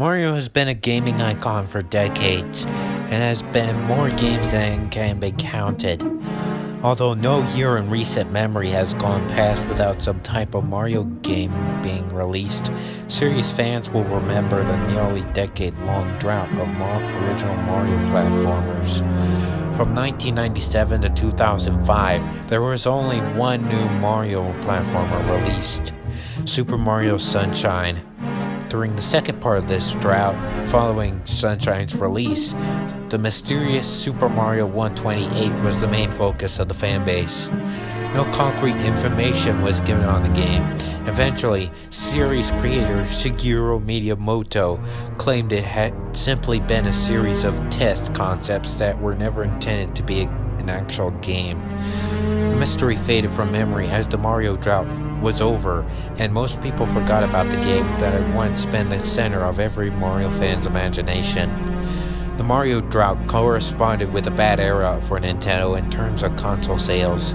Mario has been a gaming icon for decades and has been in more games than can be counted. Although no year in recent memory has gone past without some type of Mario game being released, serious fans will remember the nearly decade-long drought of original Mario platformers. From 1997 to 2005, there was only one new Mario platformer released, Super Mario Sunshine. During the second part of this drought, following Sunshine's release, the mysterious Super Mario 128 was the main focus of the fanbase. No concrete information was given on the game. Eventually, series creator Shigeru Miyamoto claimed it had simply been a series of test concepts that were never intended to be an actual game. The mystery faded from memory as the Mario drought was over, and most people forgot about the game that had once been the center of every Mario fan's imagination. The Mario drought corresponded with a bad era for Nintendo in terms of console sales.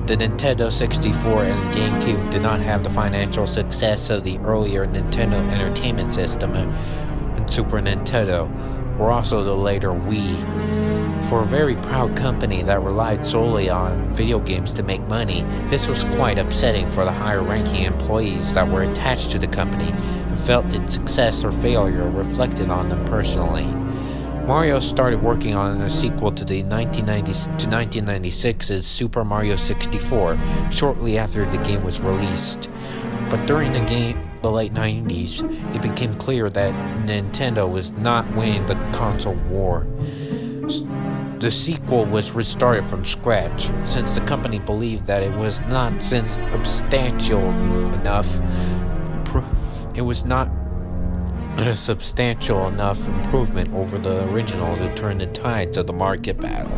The Nintendo 64 and GameCube did not have the financial success of the earlier Nintendo Entertainment System and Super Nintendo, or also the later Wii. For a very proud company that relied solely on video games to make money, this was quite upsetting for the higher-ranking employees that were attached to the company and felt its success or failure reflected on them personally. Mario started working on a sequel to the 1996's Super Mario 64 shortly after the game was released. But during the late 90s, it became clear that Nintendo was not winning the console war. The sequel was restarted from scratch, since the company believed that it was not substantial enough. It was not a substantial enough improvement over the original to turn the tides of the market battle.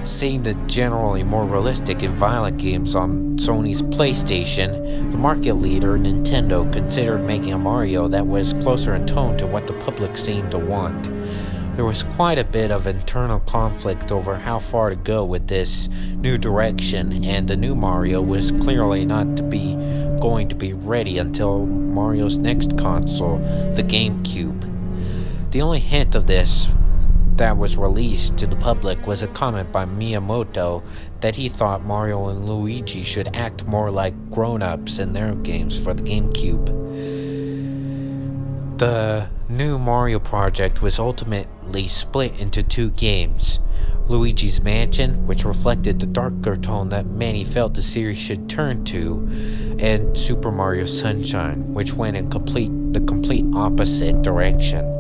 Seeing the generally more realistic and violent games on Sony's PlayStation, the market leader, Nintendo, considered making a Mario that was closer in tone to what the public seemed to want. There was quite a bit of internal conflict over how far to go with this new direction, and the new Mario was clearly not going to be ready until Mario's next console, the GameCube. The only hint of this that was released to the public was a comment by Miyamoto that he thought Mario and Luigi should act more like grown-ups in their games for the GameCube. The new Mario project was ultimately split into two games: Luigi's Mansion, which reflected the darker tone that many felt the series should turn to, and Super Mario Sunshine, which went in the complete opposite direction.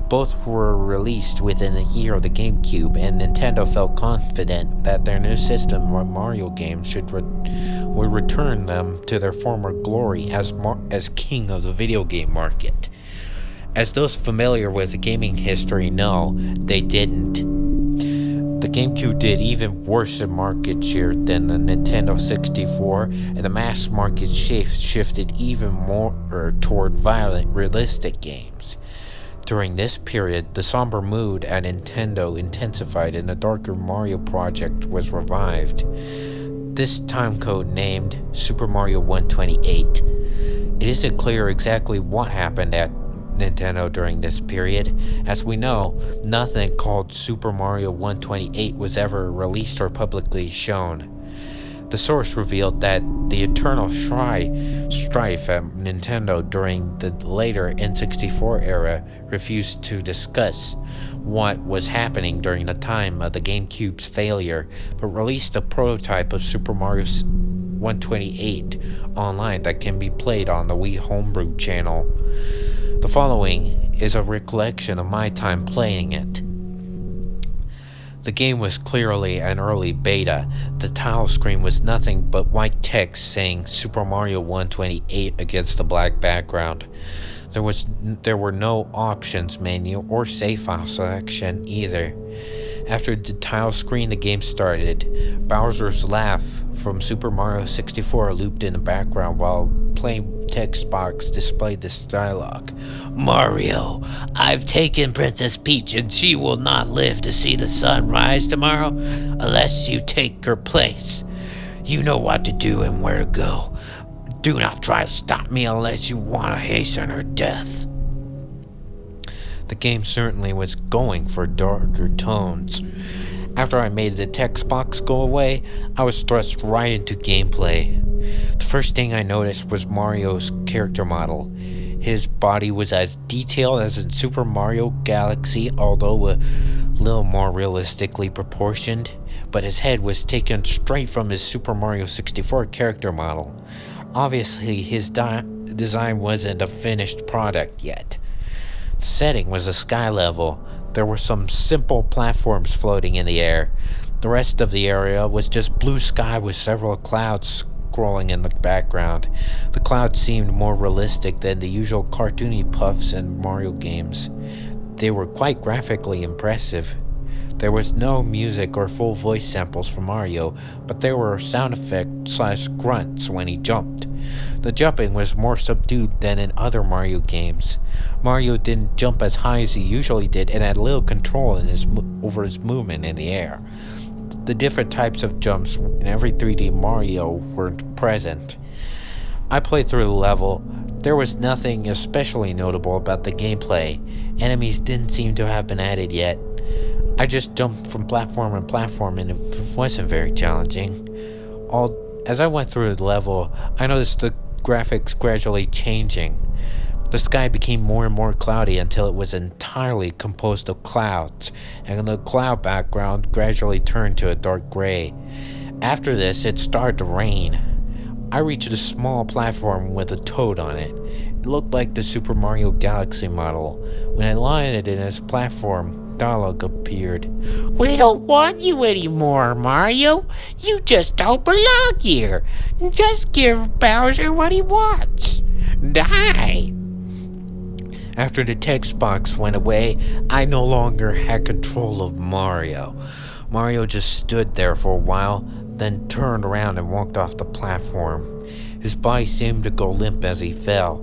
Both were released within a year of the GameCube, and Nintendo felt confident that their new system of Mario games would return them to their former glory as king of the video game market. As those familiar with the gaming history know, they didn't. The GameCube did even worse in market share than the Nintendo 64, and the mass market shifted even more toward violent, realistic games. During this period, the somber mood at Nintendo intensified and the darker Mario project was revived, this time code named Super Mario 128. It isn't clear exactly what happened at Nintendo during this period. As we know, nothing called Super Mario 128 was ever released or publicly shown. The source revealed that the eternal strife at Nintendo during the later N64 era refused to discuss what was happening during the time of the GameCube's failure, but released a prototype of Super Mario 128 online that can be played on the Wii Homebrew channel. The following is a recollection of my time playing it. The game was clearly an early beta. The title screen was nothing but white text saying Super Mario 128 against a black background. There were no options menu or save file selection either. After the title screen, the game started. Bowser's laugh from Super Mario 64 looped in the background while plain text box displayed this dialogue. "Mario, I've taken Princess Peach and she will not live to see the sun rise tomorrow unless you take her place. You know what to do and where to go. Do not try to stop me unless you want to hasten her death." The game certainly was going for darker tones. After I made the text box go away, I was thrust right into gameplay. The first thing I noticed was Mario's character model. His body was as detailed as in Super Mario Galaxy, although a little more realistically proportioned, but his head was taken straight from his Super Mario 64 character model. Obviously, his design wasn't a finished product yet. The setting was a sky level. There were some simple platforms floating in the air. The rest of the area was just blue sky with several clouds scrolling in the background. The clouds seemed more realistic than the usual cartoony puffs in Mario games. They were quite graphically impressive. There was no music or full voice samples for Mario, but there were sound effects / grunts when he jumped. The jumping was more subdued than in other Mario games. Mario didn't jump as high as he usually did and had little control over his movement in the air. The different types of jumps in every 3D Mario weren't present. I played through the level. There was nothing especially notable about the gameplay. Enemies didn't seem to have been added yet. I just jumped from platform to platform and it wasn't very challenging. As I went through the level, I noticed the graphics gradually changing. The sky became more and more cloudy until it was entirely composed of clouds, and the cloud background gradually turned to a dark gray. After this, it started to rain. I reached a small platform with a toad on it. It looked like the Super Mario Galaxy model. When I landed in this platform, dialogue appeared. "We don't want you anymore, Mario. You just don't belong here. Just give Bowser what he wants. Die." After the text box went away, I no longer had control of Mario. Mario just stood there for a while, then turned around and walked off the platform. His body seemed to go limp as he fell.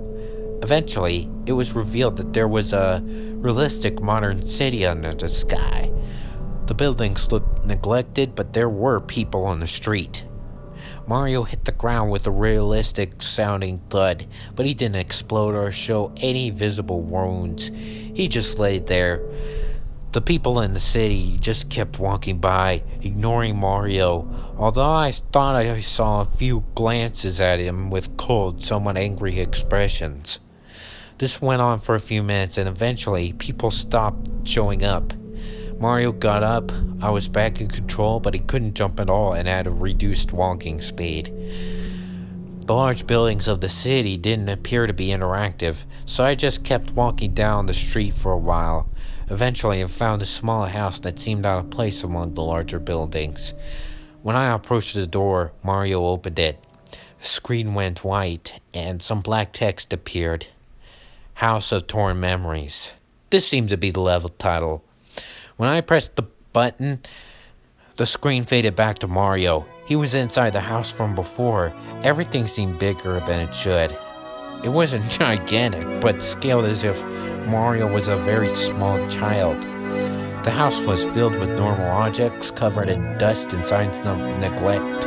Eventually, it was revealed that there was a realistic modern city under the sky. The buildings looked neglected, but there were people on the street. Mario hit the ground with a realistic sounding thud, but he didn't explode or show any visible wounds. He just laid there. The people in the city just kept walking by, ignoring Mario, although I thought I saw a few glances at him with cold, somewhat angry expressions. This went on for a few minutes, and eventually people stopped showing up. Mario got up. I was back in control, but he couldn't jump at all and had a reduced walking speed. The large buildings of the city didn't appear to be interactive, so I just kept walking down the street for a while. Eventually, I found a small house that seemed out of place among the larger buildings. When I approached the door, Mario opened it. The screen went white, and some black text appeared. House of Torn Memories. This seemed to be the level title. When I pressed the button, the screen faded back to Mario. He was inside the house from before. Everything seemed bigger than it should. It wasn't gigantic, but scaled as if Mario was a very small child. The house was filled with normal objects covered in dust and signs of neglect.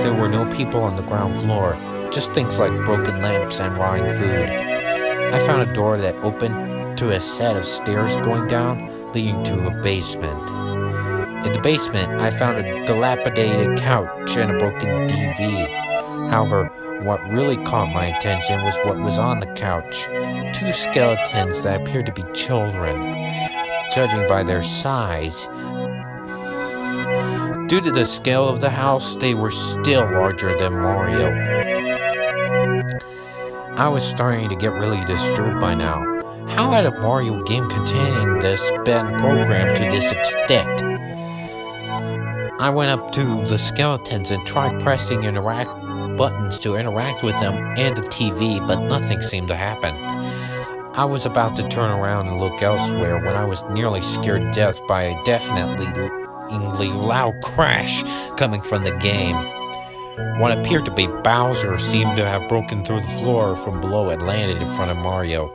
There were no people on the ground floor, just things like broken lamps and rotting food. I found a door that opened to a set of stairs going down, leading to a basement. In the basement, I found a dilapidated couch and a broken TV. However, what really caught my attention was what was on the couch. Two skeletons that appeared to be children. Judging by their size, due to the scale of the house, they were still larger than Mario. I was starting to get really disturbed by now. How had a Mario game containing this been programmed to this extent? I went up to the skeletons and tried pressing buttons to interact with them and the TV, but nothing seemed to happen. I was about to turn around and look elsewhere when I was nearly scared to death by a definitely loud crash coming from the game. What appeared to be Bowser seemed to have broken through the floor from below and landed in front of Mario.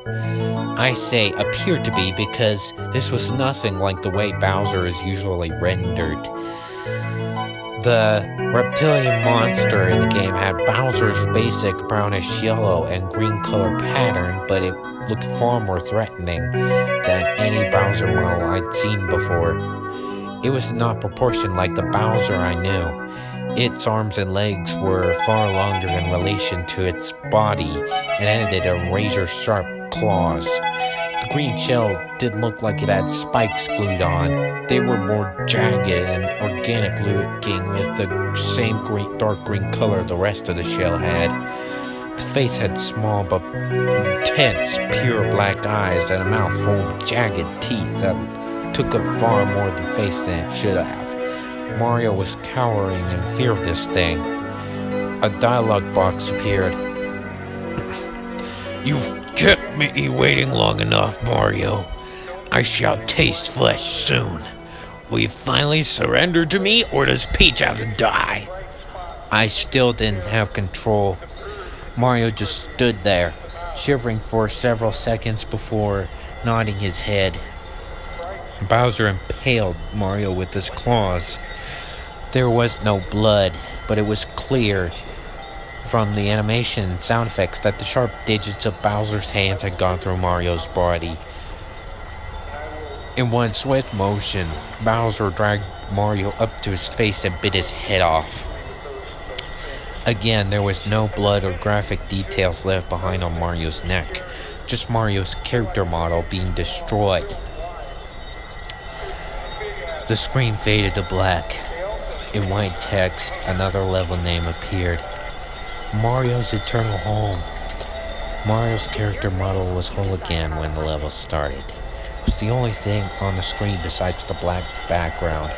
I say appeared to be because this was nothing like the way Bowser is usually rendered. The reptilian monster in the game had Bowser's basic brownish yellow and green color pattern, but it looked far more threatening than any Bowser model I'd seen before. It was not proportioned like the Bowser I knew. Its arms and legs were far longer in relation to its body and ended in razor-sharp claws. The green shell didn't look like it had spikes glued on. They were more jagged and organic looking with the same dark green color the rest of the shell had. The face had small but intense, pure black eyes and a mouth full of jagged teeth that took up far more of the face than it should have. Mario was cowering in fear of this thing. A dialogue box appeared. "You've kept me waiting long enough, Mario. I shall taste flesh soon. Will you finally surrender to me, or does Peach have to die?" I still didn't have control. Mario just stood there, shivering for several seconds before nodding his head. Bowser impaled Mario with his claws. There was no blood, but it was clear from the animation and sound effects that the sharp digits of Bowser's hands had gone through Mario's body. In one swift motion, Bowser dragged Mario up to his face and bit his head off. Again, there was no blood or graphic details left behind on Mario's neck, just Mario's character model being destroyed. The screen faded to black. In white text, another level name appeared. Mario's Eternal Home. Mario's character model was whole again when the level started. It was the only thing on the screen besides the black background.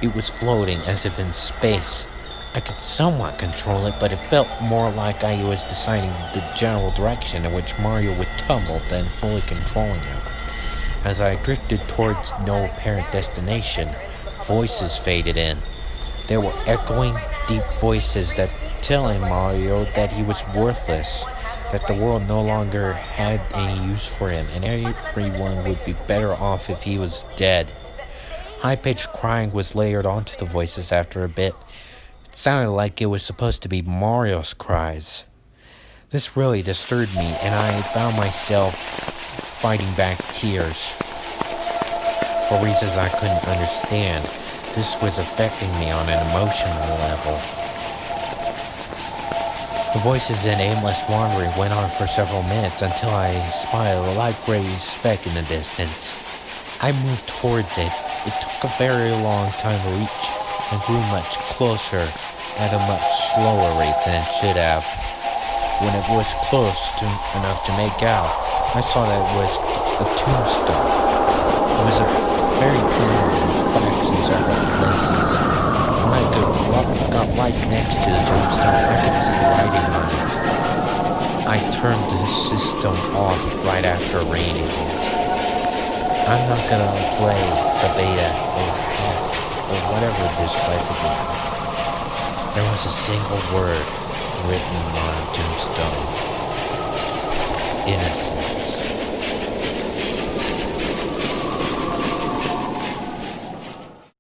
It was floating as if in space. I could somewhat control it, but it felt more like I was deciding the general direction in which Mario would tumble than fully controlling him. As I drifted towards no apparent destination, voices faded in. There were echoing, deep voices that telling Mario that he was worthless, that the world no longer had any use for him, and everyone would be better off if he was dead. High-pitched crying was layered onto the voices after a bit. It sounded like it was supposed to be Mario's cries. This really disturbed me, and I found myself fighting back tears. For reasons I couldn't understand, this was affecting me on an emotional level. The voices in aimless wandering went on for several minutes until I spied a light gray speck in the distance. I moved towards it. It took a very long time to reach and grew much closer at a much slower rate than it should have. When it was close enough to make out, I saw that it was a tombstone. It was a very clean one with cracks in several places. When I got right next to the tombstone, I could see writing on it. I turned the system off right after reading it. I'm not gonna play the beta or hack or whatever this was again. There was a single word written on a tombstone. Innocence.